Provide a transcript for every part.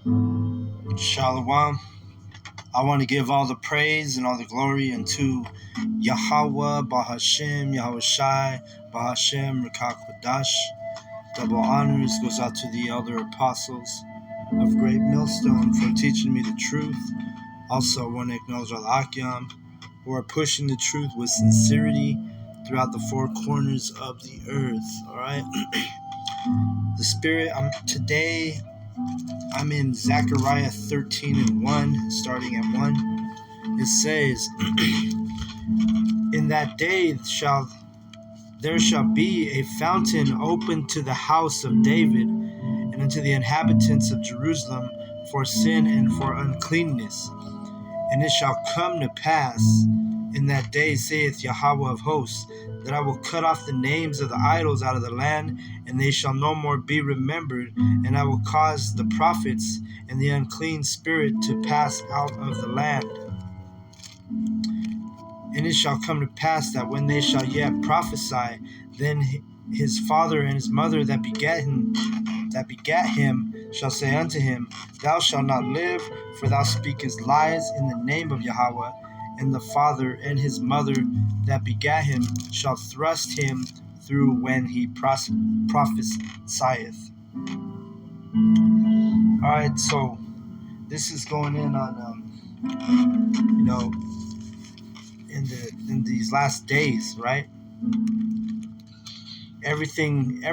Shalom. I want to give all the praise and all the glory unto Yahweh, Bahashem, Yahweh Shai, Bahashem, Rakakwadash. Double honors goes out to the elder apostles of Great Millstone for teaching me the truth. Also, I want to acknowledge all the Akyam who are pushing the truth with sincerity throughout the four corners of the earth. All right. The Spirit, today I'm in Zechariah 13:1, starting at 1. It says, In that day there shall be a fountain open to the house of David and unto the inhabitants of Jerusalem for sin and for uncleanness. And it shall come to pass in that day, saith Yahweh of hosts, that I will cut off the names of the idols out of the land, and they shall no more be remembered, and I will cause the prophets and the unclean spirit to pass out of the land. And it shall come to pass that when they shall yet prophesy, then his father and his mother that begat him shall say unto him, Thou shalt not live, for thou speakest lies in the name of Yahweh. And the father and his mother that begat him shall thrust him through when he prophesieth. All right, so this is going in on, in these last days, right? Everything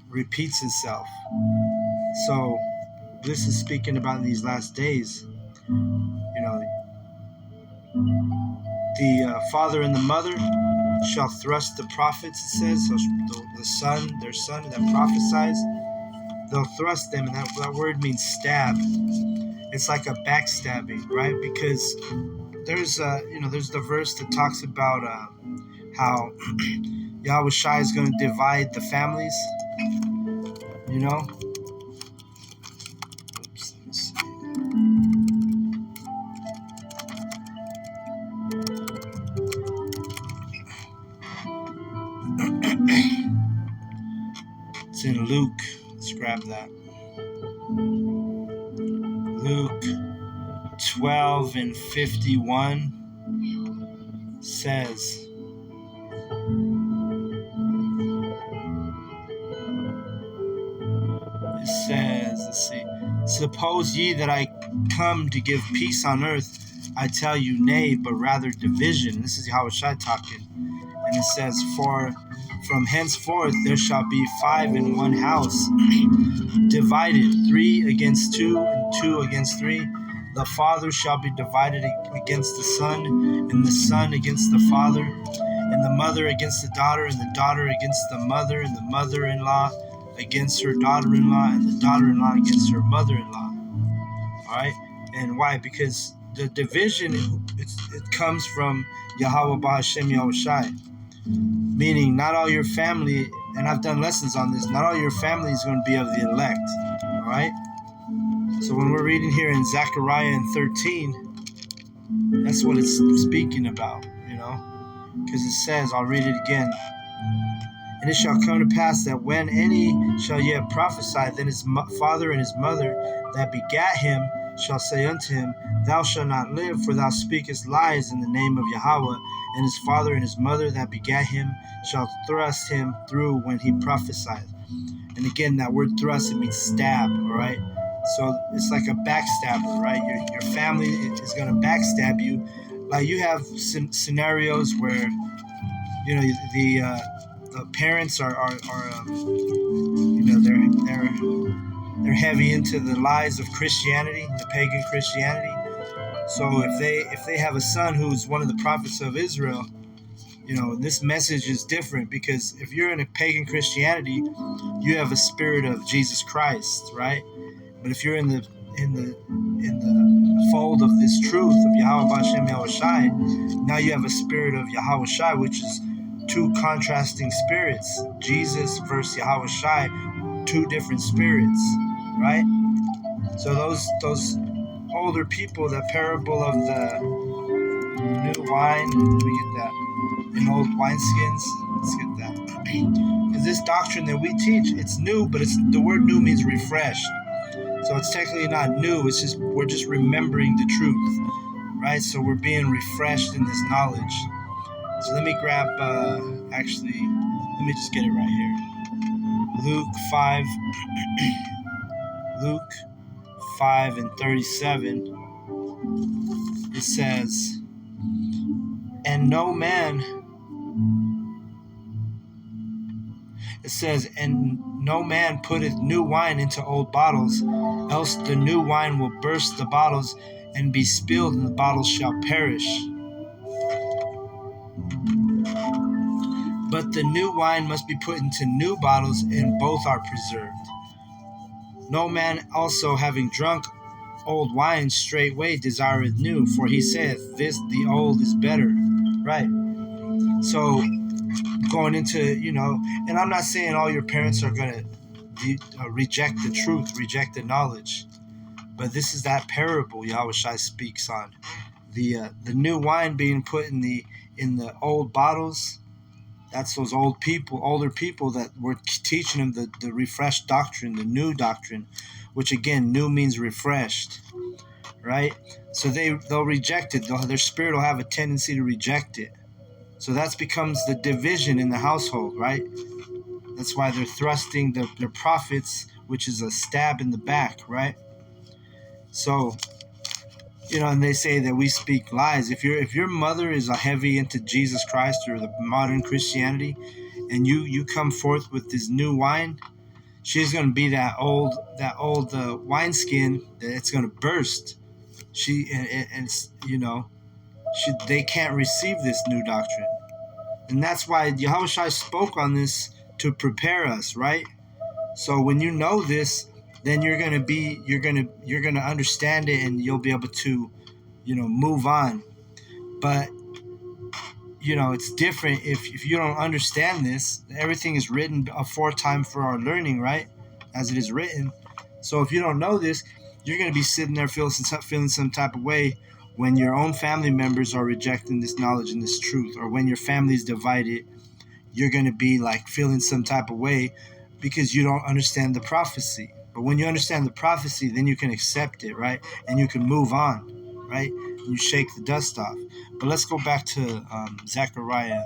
repeats itself. So this is speaking about in these last days. The father and the mother shall thrust the prophets, it says. So their son that prophesies, they'll thrust them, and that word means stab. It's like a backstabbing, right? Because there's the verse that talks about how Yahweh Shai is going to divide the families, Oops, let me see. It's in Luke. Let's grab that. Luke 12:51 says, let's see, Suppose ye that I come to give peace on earth? I tell you, nay, but rather division. This is Yahweh Shai talking. And it says, For from henceforth there shall be 5 in one house, divided 3 against 2, and 2 against 3. The father shall be divided against the son, and the son against the father, and the mother against the daughter, and the daughter against the mother, and the mother-in-law against her daughter-in-law, and the daughter-in-law against her mother-in-law. All right? And why? Because the division, it comes from Yahweh Bahashem Yahweh Shai. Meaning, not all your family, and I've done lessons on this, not all your family is going to be of the elect. All right? So when we're reading here in Zechariah 13, that's what it's speaking about, because it says, I'll read it again. And it shall come to pass that when any shall yet prophesy, then his father and his mother that begat him shall say unto him, Thou shalt not live, for thou speakest lies in the name of Yahweh. And his father and his mother that begat him shall thrust him through when he prophesieth. And again, that word thrust, it means stab, all right? So it's like a backstabber, right? Your family is going to backstab you. Like you have scenarios where, the parents are they're heavy into the lies of Christianity, the pagan Christianity. So if they have a son who's one of the prophets of Israel, this message is different, because if you're in a pagan Christianity, you have a spirit of Jesus Christ, right? But if you're in the fold of this truth of Yahweh Bashem Yahweh Shai, now you have a spirit of Yahweh Shai, which is two contrasting spirits. Jesus versus Yahweh Shai, two different spirits, right? So those older people, that parable of the new wine, let me get that, in old wineskins, let's get that. Because this doctrine that we teach, it's new, but the word new means refreshed. So it's technically not new. It's just we're just remembering the truth, right? So we're being refreshed in this knowledge. So let me grab. Actually, let me just get it right here. Luke 5. Luke 5 and 37. It says, "And no man." It says, "And no man putteth new wine into old bottles, else the new wine will burst the bottles and be spilled, and the bottles shall perish. But the new wine must be put into new bottles, and both are preserved. No man also having drunk old wine straightway desireth new, for he saith, This the old is better." Right? So going into, and I'm not saying all your parents are going to reject the truth, reject the knowledge. But this is that parable Yahushua speaks on. The new wine being put in the old bottles. That's those older people that were teaching them the refreshed doctrine, the new doctrine, which again, new means refreshed, right? So they'll reject it. Their spirit will have a tendency to reject it. So that becomes the division in the household, right? That's why they're thrusting their prophets, which is a stab in the back, right? So, and they say that we speak lies. If your mother is a heavy into Jesus Christ or the modern Christianity, and you come forth with this new wine, she's going to be that old wineskin that it's going to burst. They can't receive this new doctrine, and that's why Yahushua spoke on this to prepare us, right? So when you know this, then you're gonna understand it, and you'll be able to, move on. But it's different if you don't understand this. Everything is written aforetime for our learning, right? As it is written. So if you don't know this, you're gonna be sitting there feeling some type of way when your own family members are rejecting this knowledge and this truth, or when your family is divided. You're gonna be like feeling some type of way because you don't understand the prophecy. But when you understand the prophecy, then you can accept it, right? And you can move on, right? And you shake the dust off. But let's go back to Zechariah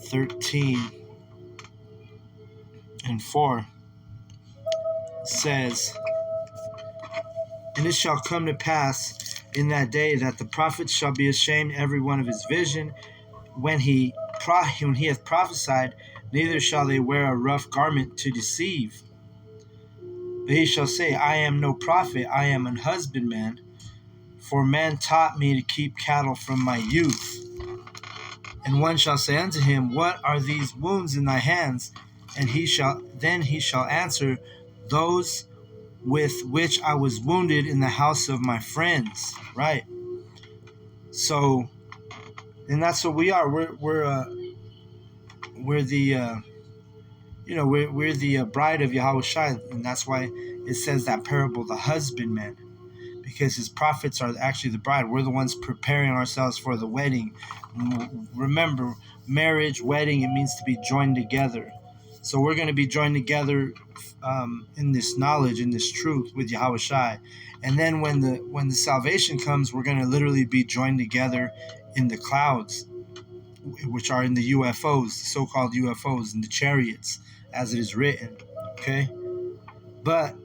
13 and 4. It says, "And it shall come to pass in that day that the prophets shall be ashamed every one of his vision, when he hath prophesied, neither shall they wear a rough garment to deceive. But he shall say, I am no prophet, I am an husbandman, for man taught me to keep cattle from my youth. And one shall say unto him, What are these wounds in thy hands? And he shall answer, Those with which I was wounded in the house of my friends." Right? So, and that's what we are. We're the we're the bride of Yahushua, and that's why it says that parable, the husbandman, because his prophets are actually the bride. We're the ones preparing ourselves for the wedding. Remember, marriage, wedding, it means to be joined together. So we're going to be joined together in this knowledge, in this truth with Yahushua. And then when the salvation comes, we're going to literally be joined together in the clouds, which are in the UFOs, the so-called UFOs, and the chariots, as it is written. Okay? But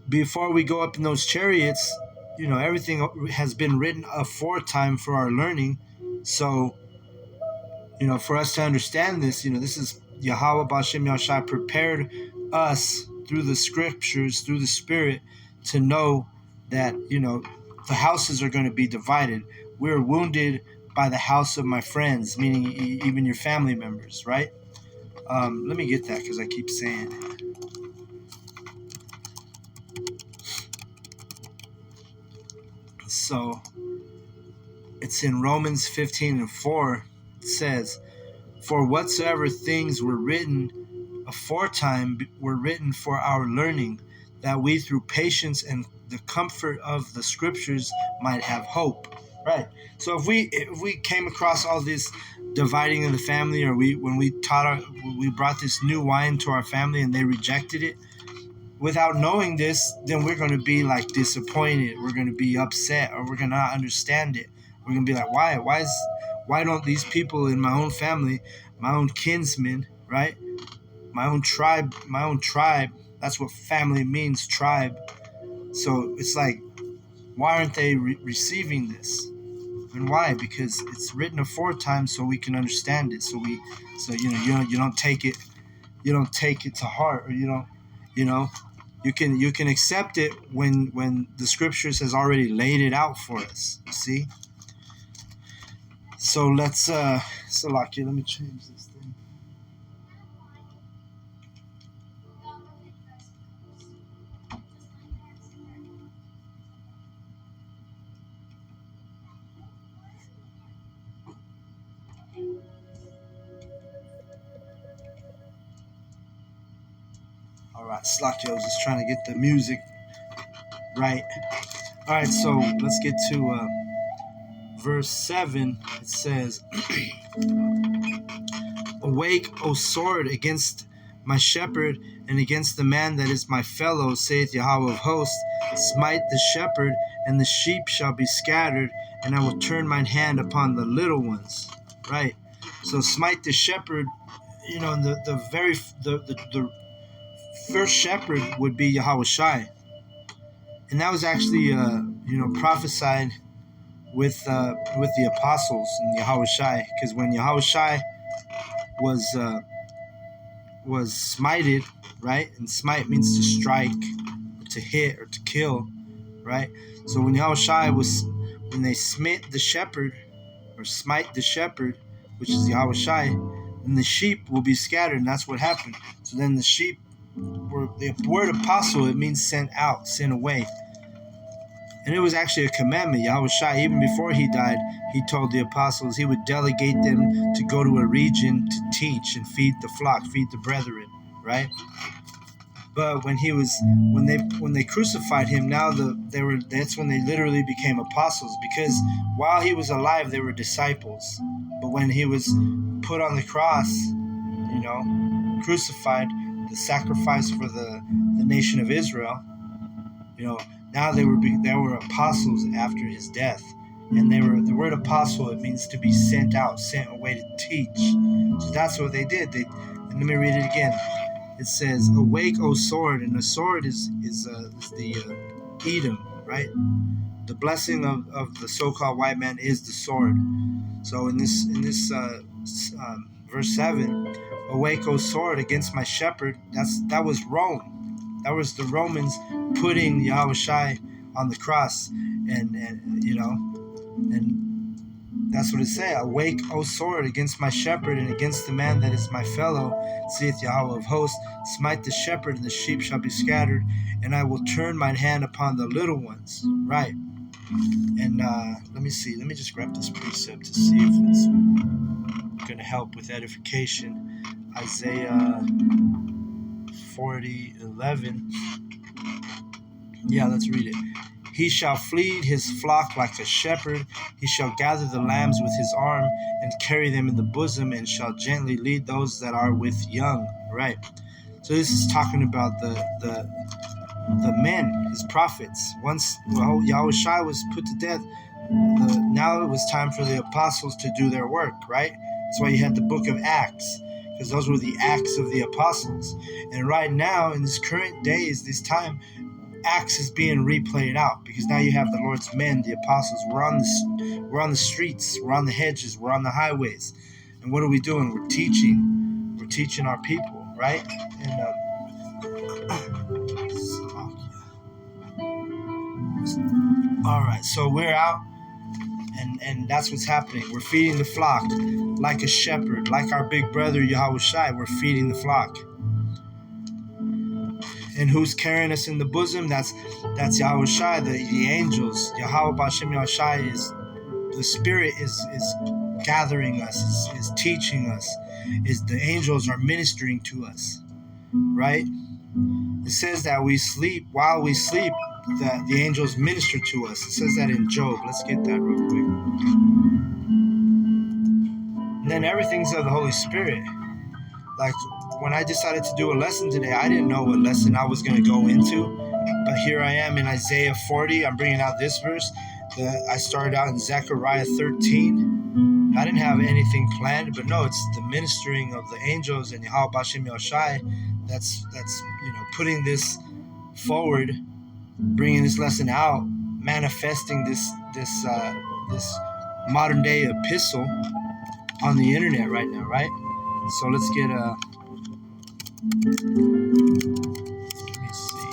before we go up in those chariots, everything has been written aforetime for our learning. So, for us to understand this, this is Yahweh B'Shem Yahushua prepared us through the scriptures, through the Spirit, to know that, the houses are going to be divided. We're wounded by the house of my friends, meaning even your family members, right? Let me get that because I keep saying it. So it's in Romans 15 and 4. It says, For whatsoever things were written aforetime were written for our learning, that we through patience and the comfort of the scriptures might have hope. Right. So if we came across all this dividing of the family, or when we brought this new wine to our family and they rejected it, without knowing this, then we're going to be like disappointed. We're going to be upset, or we're going to not understand it. We're going to be like, why don't these people in my own family, my own kinsmen, right? My own tribe. That's what family means, tribe. So it's like, why aren't they receiving this? And why? Because it's written aforetime, so we can understand it. So you don't take it to heart, or you can accept it when the scriptures has already laid it out for us. You see. So let's Salakia, let me change this thing. All right, Slakia, I was just trying to get the music right. All right, so let's get to verse 7. It says, "Awake, O sword, against my shepherd, and against the man that is my fellow, saith Yahweh of hosts. Smite the shepherd, and the sheep shall be scattered, and I will turn mine hand upon the little ones." Right? So smite the shepherd, the first shepherd would be Yahweh Shai. And that was actually prophesied with the apostles and Yahweh Shai, because when Yahweh Shai was smited, right? And smite means to strike, or to hit, or to kill, right? So when Yahweh Shai when they smite the shepherd, or smite the shepherd, which is Yahweh Shai, then the sheep will be scattered, and that's what happened. So then the sheep the word apostle, it means sent out, sent away. And it was actually a commandment. Yahweh Shai, even before he died, he told the apostles he would delegate them to go to a region to teach and feed the flock, feed the brethren, right? But when they crucified him, that's when they literally became apostles, because while he was alive they were disciples. But when he was put on the cross, crucified, the sacrifice for the nation of Israel, now they were apostles after his death. And the word apostle, it means to be sent out, sent away to teach. So that's what they did. And let me read it again. It says, "Awake, O sword," and the sword is the Edom, right? The blessing of the so-called white man is the sword. So in this verse 7, "Awake, O sword, against my shepherd," that was Rome. That was the Romans putting Yahweh Shai on the cross, and that's what it says. "Awake, O sword, against my shepherd, and against the man that is my fellow, saith Yahweh of hosts. Smite the shepherd, and the sheep shall be scattered, and I will turn mine hand upon the little ones." Right. And let me see. Let me just grab this precept to see if it's going to help with edification. Isaiah 40:11. Yeah, let's read it. "He shall feed his flock like a shepherd. He shall gather the lambs with his arm, and carry them in the bosom, and shall gently lead those that are with young." Right. So this is talking about the men, his prophets. Once Yahweh Shai was put to death, now it was time for the apostles to do their work, right? That's why you had the book of Acts, because those were the acts of the apostles. And right now, in this current days, this time, Acts is being replayed out, because now you have the Lord's men, the apostles. We're on the streets, we're on the hedges, we're on the highways. And what are we doing? We're teaching our people, right? And all right, so we're out, and that's what's happening. We're feeding the flock like a shepherd, like our big brother Yahweh Shai. We're feeding the flock. And who's carrying us in the bosom? That's Yahweh Shai, the angels. Yahweh B'Shem Yahweh Shai is the Spirit is gathering us, is teaching us. The angels are ministering to us, right? It says that while we sleep, that the angels minister to us. It says that in Job. Let's get that real quick. And then everything's of the Holy Spirit. Like when I decided to do a lesson today, I didn't know what lesson I was going to go into. But here I am in Isaiah 40. I'm bringing out this verse. I started out in Zechariah 13. I didn't have anything planned, but no, it's the ministering of the angels and Yahweh Bashem Yahushai that's putting this forward, bringing this lesson out, manifesting this modern day epistle on the internet right now, right? So let's get let me see.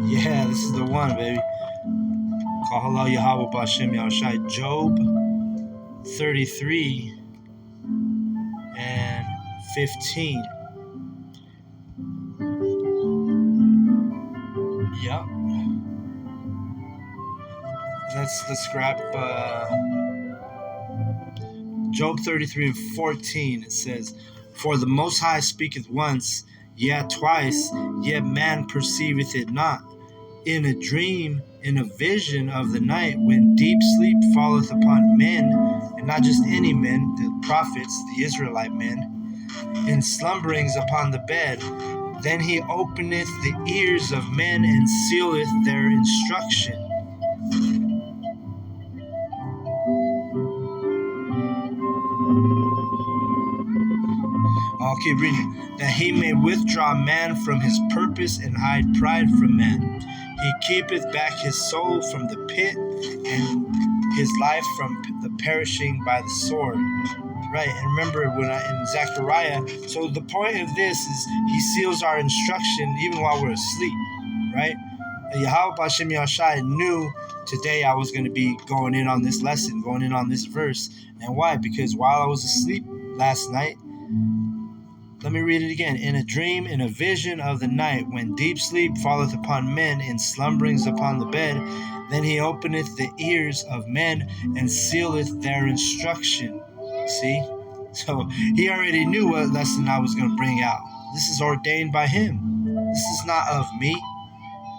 Yeah, this is the one, baby. Kahala Yahweh Bashem Yahushai. Job 33 and 15. Yep. Let's grab Job 33 and 14. It says, "For the Most High speaketh once, yet twice, yet man perceiveth it not. In a dream, in a vision of the night, when deep sleep falleth upon men," and not just any men, the prophets, the Israelite men, "in slumberings upon the bed, then he openeth the ears of men and sealeth their instruction." I'll keep reading. "That he may withdraw man from his purpose and hide pride from man. He keepeth back his soul from the pit and his life from the perishing by the sword." Right, and remember in Zechariah, so the point of this is he seals our instruction even while we're asleep, right? Yahweh Bashem Yahushai knew today I was going to be going in on this lesson, going in on this verse. And why? Because while I was asleep last night, let me read it again. "In a dream, in a vision of the night, when deep sleep falleth upon men, in slumberings upon the bed, then he openeth the ears of men and sealeth their instruction." See? So he already knew what lesson I was going to bring out. This is ordained by him. This is not of me.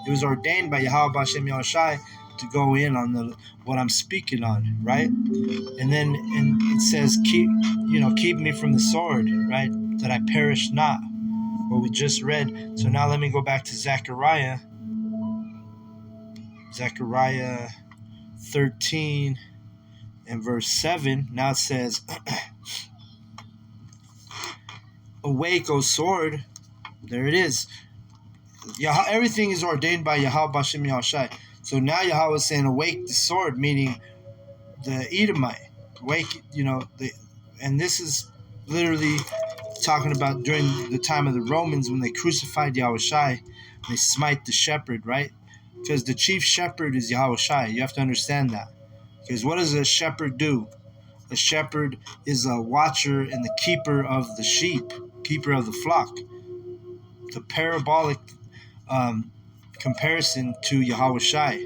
It was ordained by Yahweh Bashem Yahushai to go in on what I'm speaking on, right? And then it says, keep me from the sword, right? That I perish not. What we just read. So now let me go back to Zechariah 13 and verse 7. Now it says, "Awake, O sword." There it is. Everything is ordained by Yahweh Bashem Yahushai. So now Yahweh is saying, "Awake the sword," meaning the Edomite. Awake, and this is literally talking about during the time of the Romans when they crucified Yahushai. They smite the shepherd, right? Because the chief shepherd is Yahushai. You have to understand that. Because what does a shepherd do? A shepherd is a watcher and the keeper of the sheep, keeper of the flock. The parabolic comparison to Yahushai.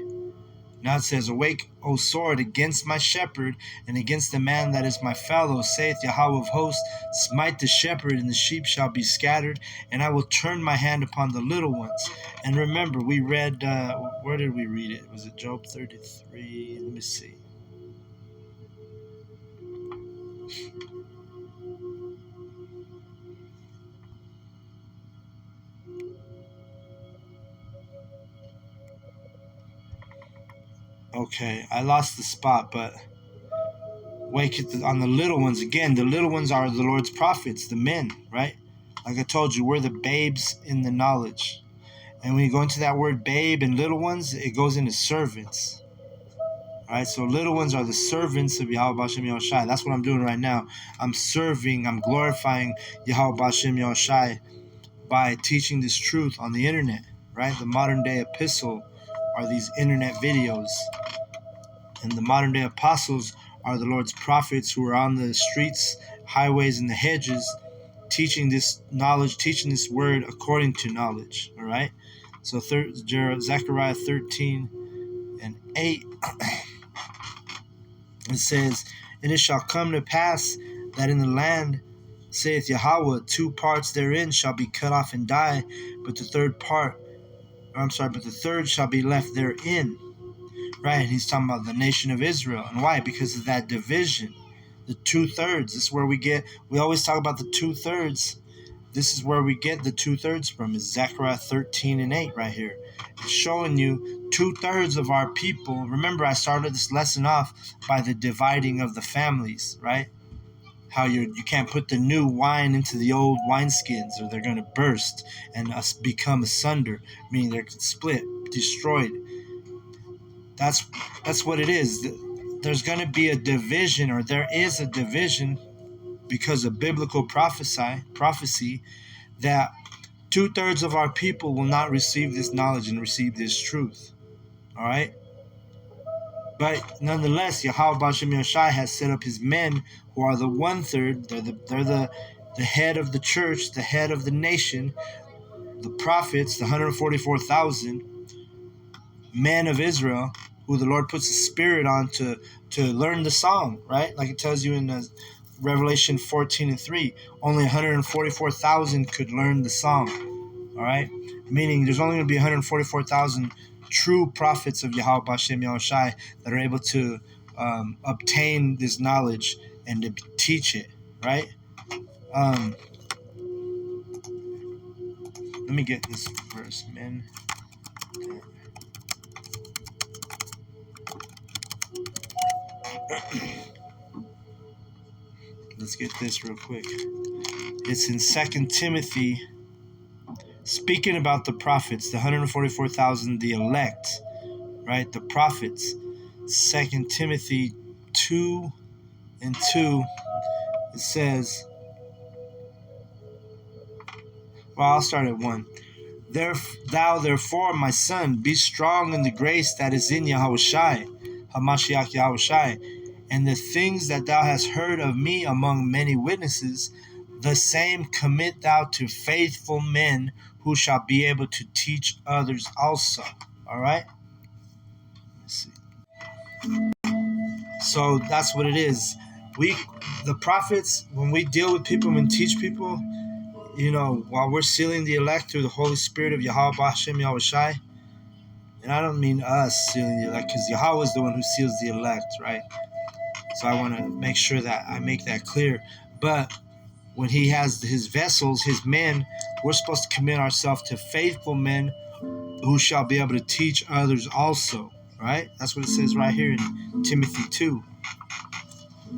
Now it says, "Awake, O sword, against my shepherd, and against the man that is my fellow, saith Yahweh of hosts, smite the shepherd, and the sheep shall be scattered, and I will turn my hand upon the little ones." And remember, we read, where did we read it? Was it Job 33? Let me see. Okay, I lost the spot, but wake on the little ones. Again, the little ones are the Lord's prophets, the men, right? Like I told you, we're the babes in the knowledge. And when you go into that word babe and little ones, it goes into servants. All right, so little ones are the servants of Yahweh Bashem Yahushai. That's what I'm doing right now. I'm serving, I'm glorifying Yahweh Bashem Yahushai by teaching this truth on the internet, right? The modern day epistle are these internet videos. And the modern day apostles are the Lord's prophets who are on the streets, highways, and the hedges teaching this knowledge, teaching this word according to knowledge. All right? So Zechariah 13 and 8 It says, and it shall come to pass that in the land, saith Yahweh, 2 parts therein shall be cut off and die, but the third shall be left therein. Right, and he's talking about the nation of Israel. And why? Because of that division. The 2/3. This is where we always talk about the 2/3. This is where we get the 2/3 from, is Zechariah 13:8 right here. It's showing you 2/3 of our people. Remember, I started this lesson off by the dividing of the families, right? How you can't put the new wine into the old wineskins, or they're going to burst and become asunder, meaning they're split, destroyed. That's what it is. There's going to be a division, or there is a division, because of biblical prophecy, that 2/3 of our people will not receive this knowledge and receive this truth. All right? But nonetheless, Yahweh B'Shem Yahushai has set up his men who are the 1/3. They're the head of the church, the head of the nation, the prophets, the 144,000 men of Israel, who the Lord puts a spirit on to learn the song, right? Like it tells you in Revelation 14:3, only 144,000 could learn the song. All right, meaning there's only going to be 144,000 true prophets of Yahweh B'Shem Yahushai that are able to obtain this knowledge and to teach it. Right. Let me get this verse, man. Let's get this real quick. It's in 2 Timothy, speaking about the prophets, the 144,000, the elect, right? The prophets. 2 Timothy 2:2, it says, well, I'll start at 1. Thou therefore, my son, be strong in the grace that is in Yahushai, HaMashiach Yahushai, and the things that thou hast heard of me among many witnesses, the same commit thou to faithful men who shall be able to teach others also. All right? Let's see. So that's what it is. The prophets, when we deal with people and teach people, while we're sealing the elect through the Holy Spirit of Yahweh B'Shem Yahushai, and I don't mean us sealing the elect, because Yahweh is the one who seals the elect, right? So I want to make sure that I make that clear. But when he has his vessels, his men, we're supposed to commit ourselves to faithful men who shall be able to teach others also, right? That's what it says right here in Timothy 2.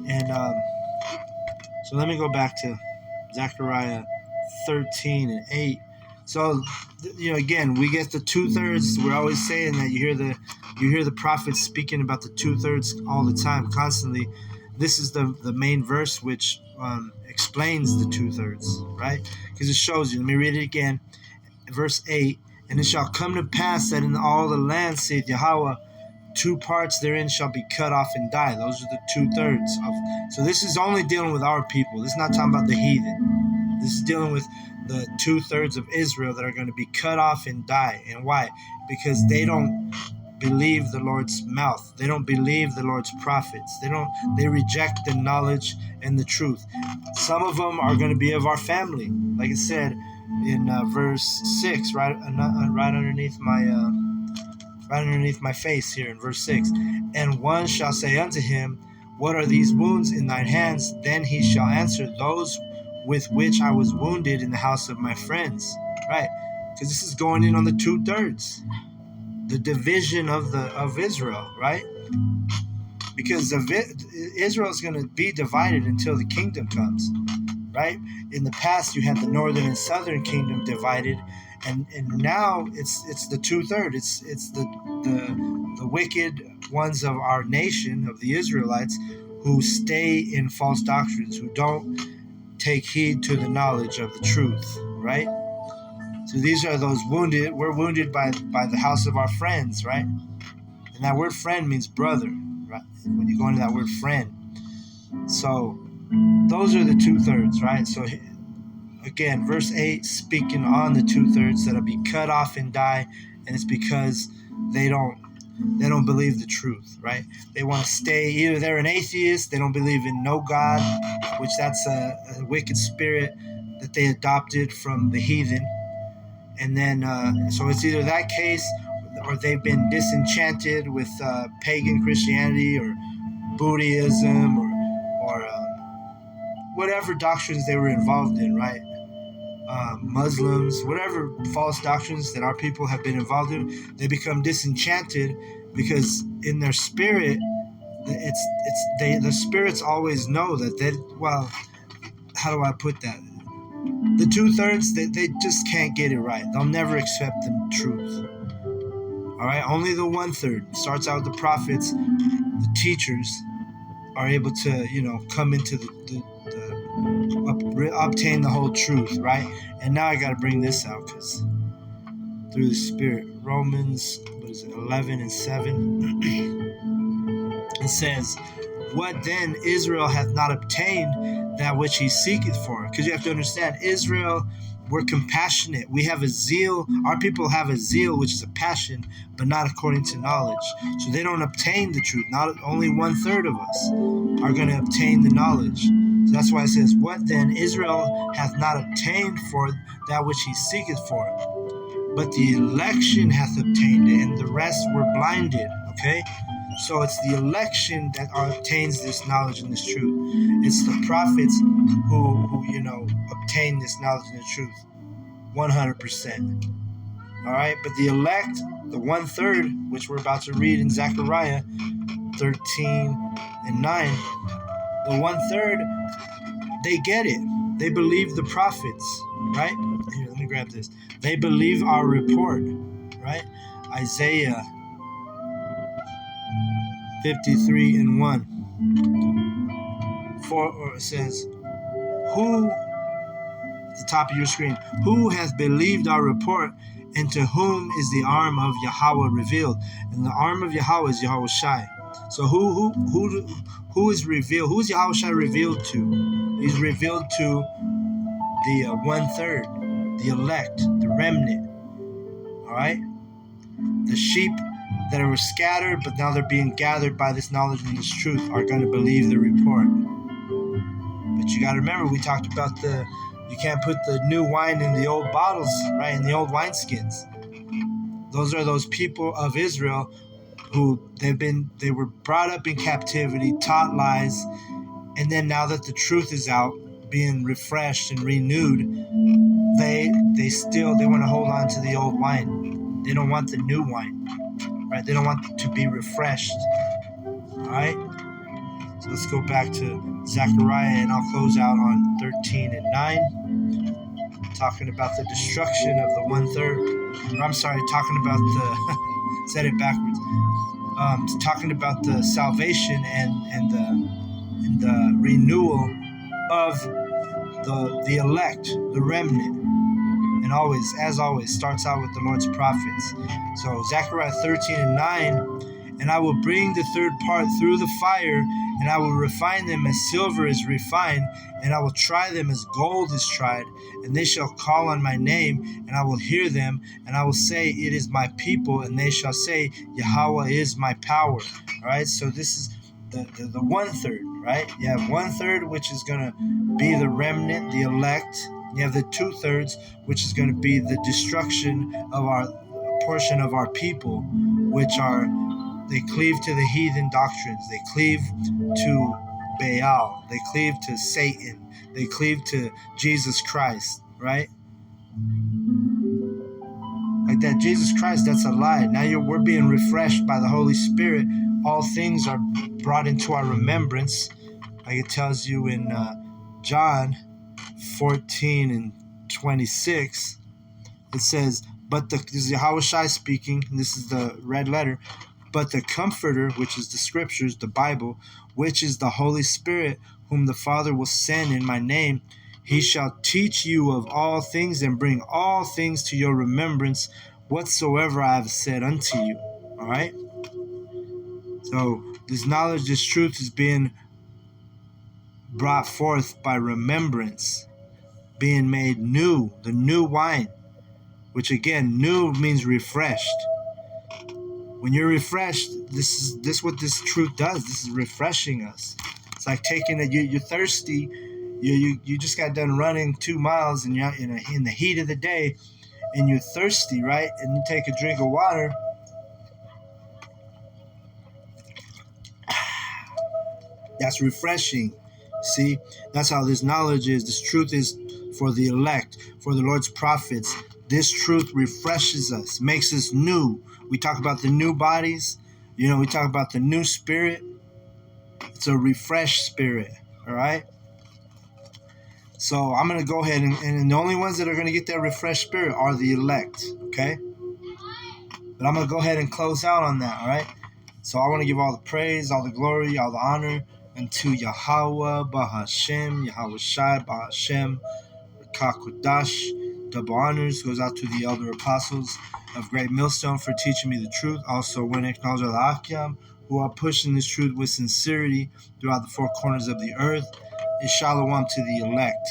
And so let me go back to Zechariah 13:8. So, again, we get the 2/3. We're always saying that you hear the prophets speaking about the 2/3 all the time, constantly. This is the main verse which explains the 2/3, right? Because it shows you. Let me read it again. Verse 8, and it shall come to pass that in all the land, saith Yahweh, 2 parts therein shall be cut off and die. Those are the 2/3 of. So this is only dealing with our people. This is not talking about the heathen. This is dealing with the 2/3 of Israel that are going to be cut off and die. And why? Because they don't believe the Lord's mouth. They don't believe the Lord's prophets. They reject the knowledge and the truth. Some of them are going to be of our family. Like it said in verse 6, right underneath my face here in verse 6. And one shall say unto him, what are these wounds in thine hands? Then he shall answer, those with which I was wounded in the house of my friends. Right? Because this is going in on the 2/3. The division of Israel, right? Because Israel is going to be divided until the kingdom comes, right? In the past, you had the northern and southern kingdom divided, and now it's the 2/3. It's the wicked ones of our nation, of the Israelites, who stay in false doctrines, who don't take heed to the knowledge of the truth, right? So these are those wounded. We're wounded by the house of our friends, right? And that word friend means brother, right? When you go into that word friend. So those are the 2/3, right? So again, verse 8, speaking on the 2/3 that'll be cut off and die. And it's because they don't they don't believe the truth, right? They want to stay, either they're an atheist, they don't believe in no God, which that's a wicked spirit that they adopted from the heathen. And then, so it's either that case, or they've been disenchanted with pagan Christianity or Buddhism or whatever doctrines they were involved in, right? Muslims, whatever false doctrines that our people have been involved in, they become disenchanted because in their spirit, the spirits always know that well, how do I put that? The 2/3, they just can't get it right. They'll never accept the truth. All right, only the 1/3 starts out with the prophets, the teachers are able to, come into obtain the whole truth, right? And now I got to bring this out because through the Spirit, Romans 11:7, it says, "What then Israel hath not obtained that which he seeketh for?" Because you have to understand, Israel, we're compassionate. We have a zeal. Our people have a zeal, which is a passion, but not according to knowledge. So they don't obtain the truth. Not only 1/3 of us are going to obtain the knowledge. So that's why it says, "What then Israel hath not obtained for that which he seeketh for? But the election hath obtained it, and the rest were blinded." Okay? So it's the election that obtains this knowledge and this truth. It's the prophets who obtain this knowledge and the truth, 100%. All right, but the elect, the 1/3, which we're about to read in Zechariah 13:9, the 1/3, they get it. They believe the prophets, right? Here, let me grab this. They believe our report, right? Isaiah 53:1. For it says, "Who," at the top of your screen, "who hath believed our report, and to whom is the arm of Yahweh revealed?" And the arm of Yahweh is Yahweh Shai. So who is revealed? Who is Yahweh Shai revealed to? He's revealed to the 1/3, the elect, the remnant. All right, the sheep that were scattered, but now they're being gathered by this knowledge and this truth, are going to believe the report. But you got to remember, we talked about you can't put the new wine in the old bottles, right? In the old wineskins. Those are those people of Israel who they were brought up in captivity, taught lies, and then now that the truth is out, being refreshed and renewed, they want to hold on to the old wine. They don't want the new wine, right? They don't want to be refreshed. All right. So let's go back to Zechariah, and I'll close out on 13:9, talking about the destruction of the 1/3. I'm sorry, talking about said it backwards. Talking about the salvation and the renewal of the elect, the remnant. And as always, starts out with the Lord's prophets. So Zechariah 13:9, "And I will bring the third part through the fire, and I will refine them as silver is refined, and I will try them as gold is tried, and they shall call on my name, and I will hear them, and I will say, it is my people, and they shall say, Yahweh is my power." All right, so this is the 1/3, right? You have 1/3, which is going to be the remnant, the elect. You have the 2/3, which is going to be the destruction of our portion of our people, which they cleave to the heathen doctrines. They cleave to Baal. They cleave to Satan. They cleave to Jesus Christ, right? Like that, Jesus Christ, that's a lie. Now we're being refreshed by the Holy Spirit. All things are brought into our remembrance. Like it tells you in John 14:26, it says, this is Yahweh Shai speaking, and this is the red letter, "But the Comforter," which is the Scriptures, the Bible, "which is the Holy Spirit, whom the Father will send in my name, he shall teach you of all things and bring all things to your remembrance, whatsoever I have said unto you." All right? So this knowledge, this truth is being brought forth by remembrance, being made new, the new wine, which again, new means refreshed. When you're refreshed, this is what this truth does. This is refreshing us. It's like taking you're thirsty. You just got done running 2 miles, and you're in the heat of the day, and you're thirsty, right? And you take a drink of water. That's refreshing. See, that's how this knowledge is. This truth is for the elect, for the Lord's prophets. This truth refreshes us, makes us new. We talk about the new bodies. We talk about the new spirit. It's a refreshed spirit, all right? So I'm going to go ahead and the only ones that are going to get that refreshed spirit are the elect, okay? But I'm going to go ahead and close out on that, all right? So I want to give all the praise, all the glory, all the honor unto Yahweh, Bahashem, Yahweh Shai, Bahashem, Kakodash. Double honors goes out to the elder apostles of Great Millstone for teaching me the truth. Also, when acknowledge the Akyam, who are pushing this truth with sincerity throughout the four corners of the earth. And shalom to the elect.